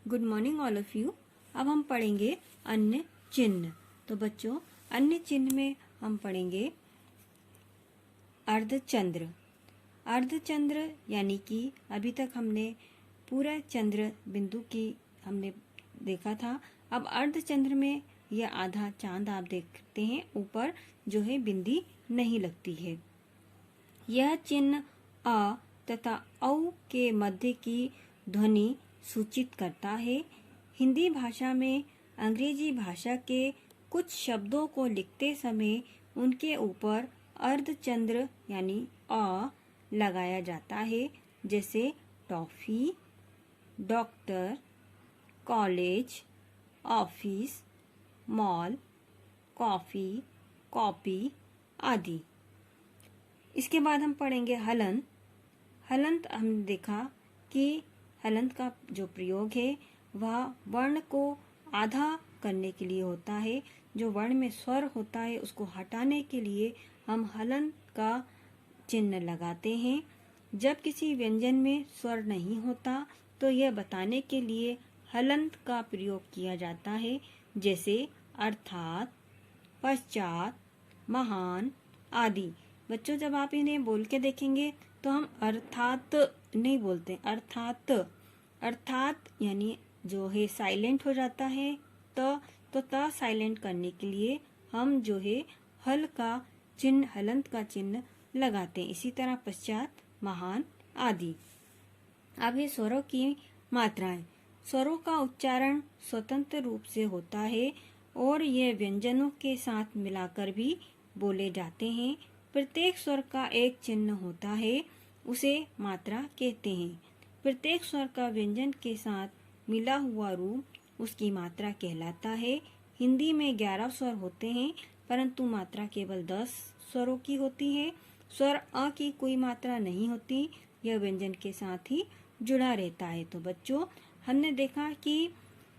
Good morning all of you. अब हम पढ़ेंगे अन्य चिन्ह। तो बच्चों, अन्य चिन्ह में हम पढ़ेंगे अर्धचंद्र। अर्धचंद्र यानी कि अभी तक हमने पूरा चंद्र बिंदु की हमने देखा था। अब अर्धचंद्र में यह आधा चांद आप देखते हैं, ऊपर जो है बिंदी नहीं लगती है। यह चिन्ह अ तथा औ के मध्य की ध्वनि सूचित करता है। हिंदी भाषा में अंग्रेजी भाषा के कुछ शब्दों को लिखते समय उनके ऊपर अर्धचंद्र यानी अ लगाया जाता है, जैसे toffee, doctor, college, office, mall, coffee, copy आदि। इसके बाद हम पढ़ेंगे हलंत। हलंत हमने देखा कि हलंत का जो प्रयोग है वह वर्ण को आधा करने के लिए होता है। जो वर्ण में स्वर होता है उसको हटाने के लिए हम हलंत का चिन्ह लगाते हैं। जब किसी व्यंजन में स्वर नहीं होता तो यह बताने के लिए हलंत का प्रयोग किया जाता है, जैसे अर्थात, पश्चात, महान आदि। बच्चों, जब आप इन्हें बोल के देखेंगे तो हम अर्थात नहीं बोलते, अर्थात। अर्थात यानी जो है साइलेंट हो जाता है तो त साइलेंट करने के लिए हम जो है हल का चिन्ह, हलंत का चिन्ह लगाते हैं। इसी तरह पश्चात, महान आदि। अब ये स्वरों की मात्राएं। स्वरों का उच्चारण स्वतंत्र रूप से होता है और ये व्यंजनों के साथ मिलाकर भी बोले जाते हैं। प्रत्येक स्वर का एक चिन्ह होता है, उसे मात्रा कहते हैं। प्रत्येक स्वर का व्यंजन के साथ मिला हुआ रूप उसकी मात्रा कहलाता है। हिंदी में 11 स्वर होते हैं, परंतु मात्रा केवल 10 स्वरों की होती है। स्वर अ की कोई मात्रा नहीं होती, यह व्यंजन के साथ ही जुड़ा रहता है। तो बच्चों, हमने देखा कि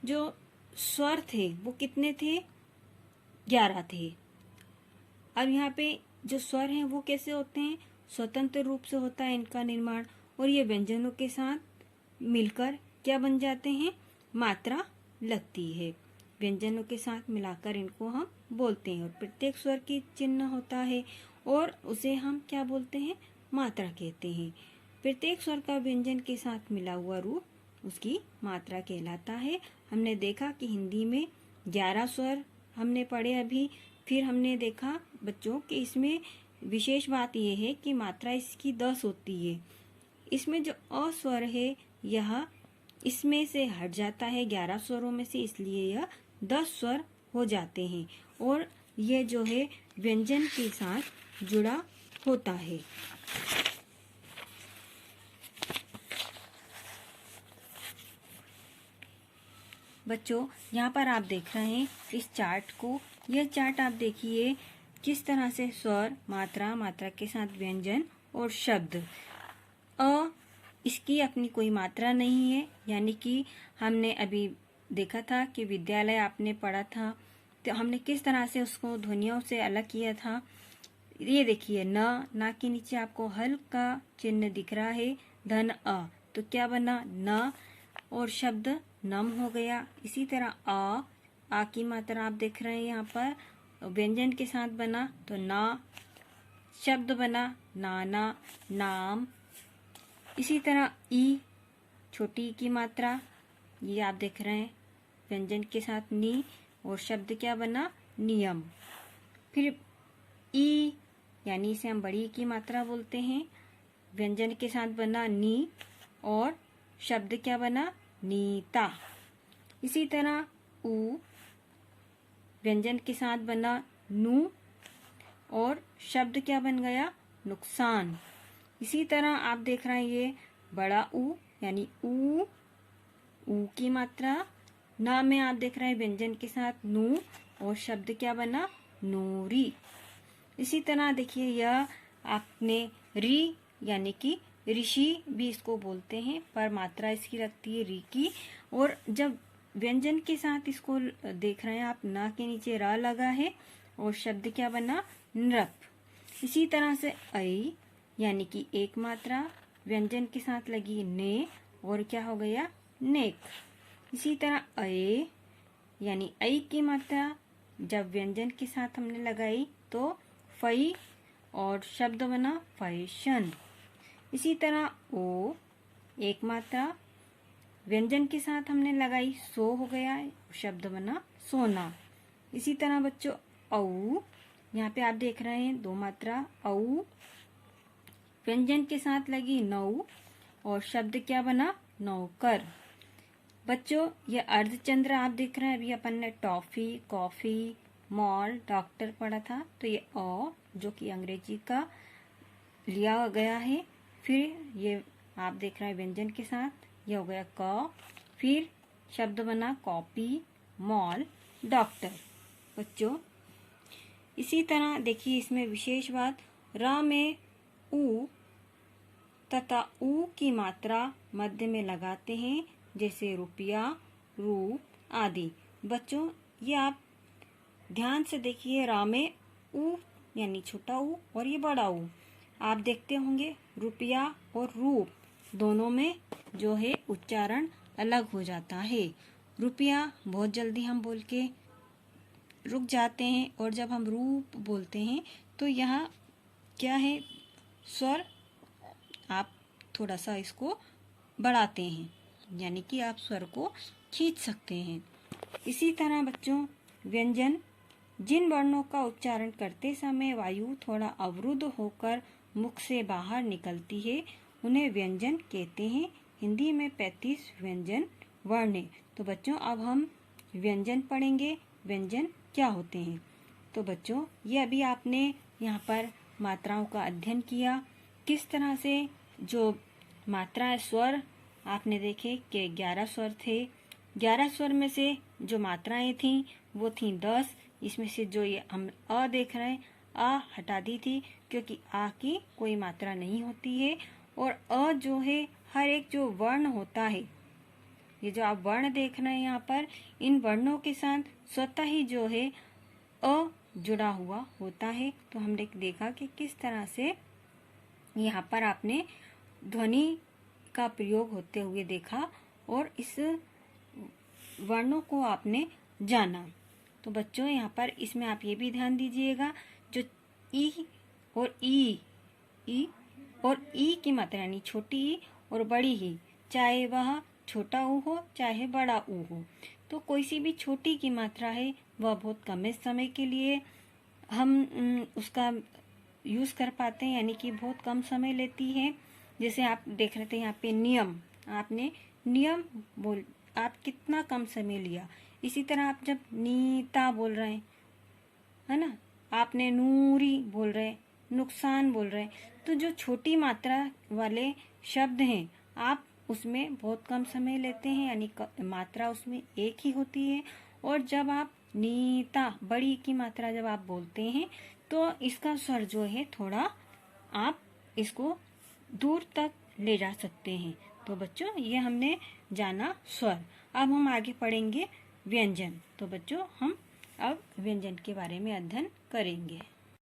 जो स्वर थे वो कितने थे? 11 थे। अब यहाँ पे जो स्वर हैं वो कैसे होते हैं? स्वतंत्र रूप से होता है इनका निर्माण, और ये व्यंजनों के साथ मिलकर क्या बन जाते हैं? मात्रा लगती है। व्यंजनों के साथ मिलाकर इनको हम बोलते हैं, और प्रत्येक स्वर की चिन्ह होता है और उसे हम क्या बोलते हैं? मात्रा कहते हैं। प्रत्येक स्वर का व्यंजन के साथ मिला हुआ रूप उसकी मात्रा कहलाता है। हमने देखा कि हिंदी में 11 स्वर हमने पढ़े अभी। फिर हमने देखा बच्चों कि इसमें विशेष बात यह है कि मात्रा इसकी 10 होती है। इसमें जो अ स्वर है यह इसमें से हट जाता है 11 स्वरों में से, इसलिए यह 10 स्वर हो जाते हैं और यह जो है व्यंजन के साथ जुड़ा होता है। बच्चों, यहाँ पर आप देख रहे हैं इस चार्ट को। यह चार्ट आप देखिए किस तरह से स्वर, मात्रा, मात्रा के साथ व्यंजन और शब्द। अ इसकी अपनी कोई मात्रा नहीं है, यानी कि हमने अभी देखा था कि विद्यालय आपने पढ़ा था तो हमने किस तरह से उसको ध्वनियों से अलग किया था। ये देखिए, न के नीचे आपको हल का चिन्ह दिख रहा है, धन अ, तो क्या बना? न, और शब्द नम हो गया। इसी तरह आ की मात्रा आप देख रहे हैं यहाँ पर, व्यंजन के साथ बना तो ना, शब्द बना नाना, नाम। इसी तरह ई, छोटी की मात्रा, ये आप देख रहे हैं व्यंजन के साथ नी, और शब्द क्या बना? नियम। फिर ई यानी इसे हम बड़ी की मात्रा बोलते हैं, व्यंजन के साथ बना नी और शब्द क्या बना? नीता। इसी तरह ऊ, व्यंजन के साथ बना नू और शब्द क्या बन गया? नुकसान। इसी तरह आप देख रहे हैं ये बड़ा ऊ यानी ऊ की मात्रा, ना में आप देख रहे हैं व्यंजन के साथ नू और शब्द क्या बना? नूरी। इसी तरह देखिए यह आपने री यानी कि ऋषि भी इसको बोलते हैं, पर मात्रा इसकी लगती है री की। और जब व्यंजन के साथ इसको देख रहे हैं आप, ना के नीचे रा लगा है और शब्द क्या बना? नृप। इसी तरह से ऐ यानी कि एक मात्रा, व्यंजन के साथ लगी ने और क्या हो गया? नेक। इसी तरह अये यानी ऐ की मात्रा जब व्यंजन के साथ हमने लगाई तो फई और शब्द बना फैशन। इसी तरह ओ एक मात्रा व्यंजन के साथ हमने लगाई सो हो गया, शब्द बना सोना। इसी तरह बच्चों औ यहाँ पे आप देख रहे हैं दो मात्रा औ व्यंजन के साथ लगी नौ और शब्द क्या बना नौकर। बच्चों ये अर्धचंद्र आप देख रहे हैं, अभी अपन ने टॉफी, कॉफी, मॉल, डॉक्टर पढ़ा था, तो ये अ जो कि अंग्रेजी का लिया गया है। फिर ये आप देख रहे हैं व्यंजन के साथ, ये हो गया क, फिर शब्द बना कॉपी, मॉल, डॉक्टर। बच्चों इसी तरह देखिए इसमें विशेष बात, र में उ तथा उ की मात्रा मध्य में लगाते हैं, जैसे रुपया, रूप आदि। बच्चों ये आप ध्यान से देखिए, रा में उ यानी छोटा उ और ये बड़ा उ। आप देखते होंगे रुपया और रूप दोनों में जो है उच्चारण अलग हो जाता है। रुपया बहुत जल्दी हम बोल के रुक जाते हैं और जब हम रूप बोलते हैं तो यहाँ क्या है, स्वर आप थोड़ा सा इसको बढ़ाते हैं, यानी कि आप स्वर को खींच सकते हैं। इसी तरह बच्चों व्यंजन जिन वर्णों का उच्चारण करते समय वायु थोड़ा अवरुद्ध होकर मुख से बाहर निकलती है उन्हें व्यंजन कहते हैं। हिंदी में 35 व्यंजन वर्ण हैं। तो बच्चों अब हम व्यंजन पढ़ेंगे, व्यंजन क्या होते हैं। तो बच्चों ये अभी आपने यहाँ पर मात्राओं का अध्ययन किया, किस तरह से जो मात्रा स्वर आपने देखे कि 11 स्वर थे। 11 स्वर में से जो मात्राएं थीं वो थीं 10। इसमें से जो ये हम अ देख रहे हैं, अ हटा दी थी क्योंकि आ की कोई मात्रा नहीं होती है। और अ जो है हर एक जो वर्ण होता है, ये जो आप वर्ण देख रहे हैं यहाँ पर, इन वर्णों के साथ स्वतः ही जो है अ जुड़ा हुआ होता है। तो हमने देखा कि किस तरह से यहाँ पर आपने ध्वनि का प्रयोग होते हुए देखा और इस वर्णों को आपने जाना। तो बच्चों यहाँ पर इसमें आप ये भी ध्यान दीजिएगा, जो ई और ई और ई की मात्रा यानी छोटी ई और बड़ी ही, चाहे वह छोटा ऊ हो चाहे बड़ा ऊ हो, तो कोई सी भी छोटी की मात्रा है वह बहुत कम समय के लिए हम उसका यूज़ कर पाते हैं, यानी कि बहुत कम समय लेती है। जैसे आप देख रहे थे यहाँ पे नियम, आपने नियम बोल आप कितना कम समय लिया। इसी तरह आप जब नीता बोल रहे हैं, है ना, आपने नूरी बोल रहे, नुकसान बोल रहे, तो जो छोटी मात्रा वाले शब्द हैं आप उसमें बहुत कम समय लेते हैं, यानी मात्रा उसमें एक ही होती है। और जब आप नीता बड़ी की मात्रा जब आप बोलते हैं तो इसका स्वर जो है थोड़ा आप इसको दूर तक ले जा सकते हैं। तो बच्चों ये हमने जाना स्वर। अब हम आगे पढ़ेंगे व्यंजन। तो बच्चों हम अब व्यंजन के बारे में अध्ययन करेंगे।